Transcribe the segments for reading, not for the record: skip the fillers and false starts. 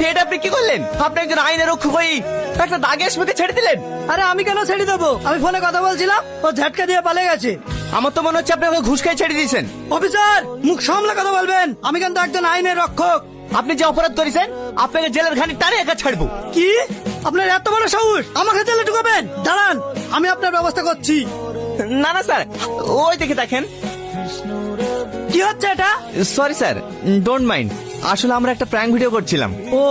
এটা আপনি কি করলেন? আপনি একজন আইনের রক্ষক হয়ে একটা দাগে আসামিকে ছেড়ে দিলেন। আরে আমি কেন ছেড়ে দেবো? আমি ফোনে কথা বলছিলাম, ও ঝাটকা দিয়ে পালিয়ে গেছে। আমার তো মনে হচ্ছে আপনি ওকে ঘুষ খেয়ে ছেড়ে দিয়েছেন। অফিসার, মুখ সামলে কথা বলবেন। আমি কিন্তু একজন আইনের রক্ষক। আপনি যে অপরাধ করেছেন আপনাকে জেলের ঘানি টানে একা ছাড়বো। কি? আপনার এত বড় সাহস আমাকে জেলে ঢুকাবেন? দাঁড়ান, আমি আপনার ব্যবস্থা করছি। না না স্যার, ওই দেখে দেখেন। কি হচ্ছে এটা? Sorry sir, don't mind. আসলে আমরা একটা প্র্যাঙ্ক ভিডিও করছিলাম। ও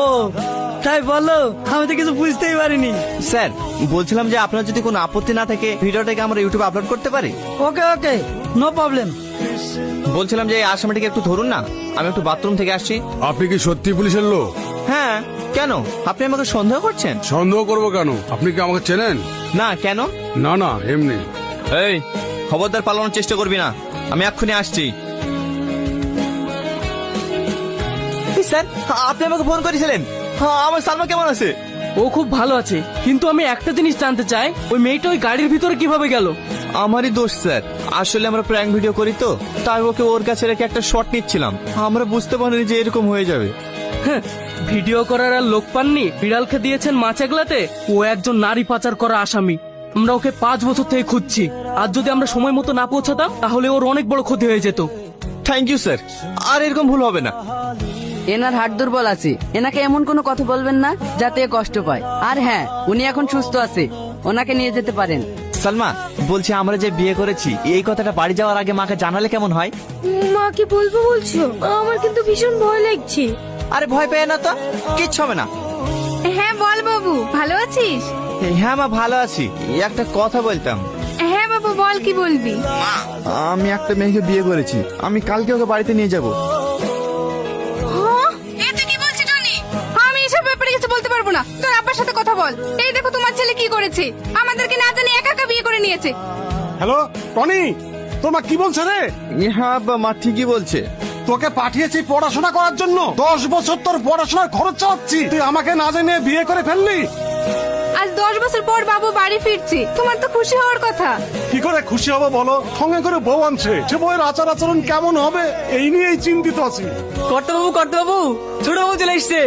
তাই বলো, আমি তো কিছু বুঝতেই পারিনি। স্যার বলছিলাম যে আপনার যদি কোনো আপত্তি না থাকে ভিডিওটাকে আমরা ইউটিউবে আপলোড করতে পারি। ওকে ওকে, নো প্রবলেম। বলছিলাম যে এই আসামিটাকে একটু ধরুন না, আমি একটু বাথরুম থেকে আসছি। আপনি কি সত্যি পুলিশের লোক? হ্যাঁ, কেন আপনি আমাকে সন্দেহ করছেন? সন্দেহ করবো কেন? আপনি কি আমাকে চেনেন? না, কেন? না না, এমনি। এই খবরদার পালানোর চেষ্টা করবি না, আমি এক্ষুনি আসছি। স্যার আপনি আমাকে ফোন করেছিলেন। আমার সালমা কেমন আছে? ও খুব ভালো আছে, কিন্তু আমি একটা জিনিস জানতে চাই, ওই মেয়েটা ওই গাড়ির ভিতরে কিভাবে গেল? আমারই দোষ স্যার, আসলে আমরা প্র্যাঙ্ক ভিডিও করি তো, তাই ওকে ওর কাছে রেখে একটা শট নিচ্ছিলাম। আমরা বুঝতে পারিনি যে এরকম হয়ে যাবে। হ্যাঁ, ভিডিও করার আর লোক পাননি, বিড়ালকে দিয়েছেন মাছ আগলাতে। ও একজন নারী পাচার করা আসামি। আমরা ওকে 5 বছর থেকে খুঁজছি। আর যদি আমরা সময় মতো না পৌঁছাতাম তাহলে ওর অনেক বড় ক্ষতি হয়ে যেত। থ্যাংক ইউ স্যার, আর এরকম ভুল হবে না। এনার হাট দুর্বল আছে, এনাকে এমন কোনো কথা বলবেন না যাতে এ কষ্ট পায়। আর হ্যাঁ, উনি এখন সুস্থ আছে, ওনাকে নিয়ে যেতে পারেন। সালমা বলছি, আমরা যে বিয়ে করেছি এই কথাটা বাড়ি যাওয়ার আগে মাকে জানালে কেমন হয়? মাকে বলবো বলছো? আমার কিন্তু ভীষণ ভয় লাগছে। আরে ভয় পেয়ে না তো, কিচ্ছু হবে না। হ্যাঁ বল বাবু, ভালো আছিস? হ্যাঁ মা, ভালো আছি। একটা কথা বলতাম। হ্যাঁ বাবু বল, কি বলবি? আমি একটা মেয়েকে বিয়ে করেছি, আমি কালকে ওকে বাড়িতে নিয়ে যাব। এতে কি বলছিস টনি? আমি এসব ব্যাপারে কিছু বলতে পারবো না, তোর আব্বার সাথে কথা বল। এই দেখো তোমার ছেলে কি করেছে, আমাদেরকে না জানি একা একা বিয়ে করে নিয়েছে। হ্যালো টনি, তোমার কি বলছে রে? হ্যাঁ আব্বা, মা ঠিকই বলছে। তোকে পাঠিয়েছি পড়াশোনা করার জন্য, 10 বছর তোর পড়াশোনার খরচ চালাচ্ছি, তুই আমাকে না জানিয়ে বিয়ে করে ফেললি। আজ 10 বছর পর বাবু বাড়ি ফিরছে, তোমার তো খুশি হওয়ার কথা। কি করে খুশি হবে বলো? সঙ্গে করে বউ আনছে, সে বউয়ের আচার আচরণ কেমন হবে এই নিয়েই চিন্তিত আছি। কর্তাবাবু, ছোট বাবু চলে এসছে।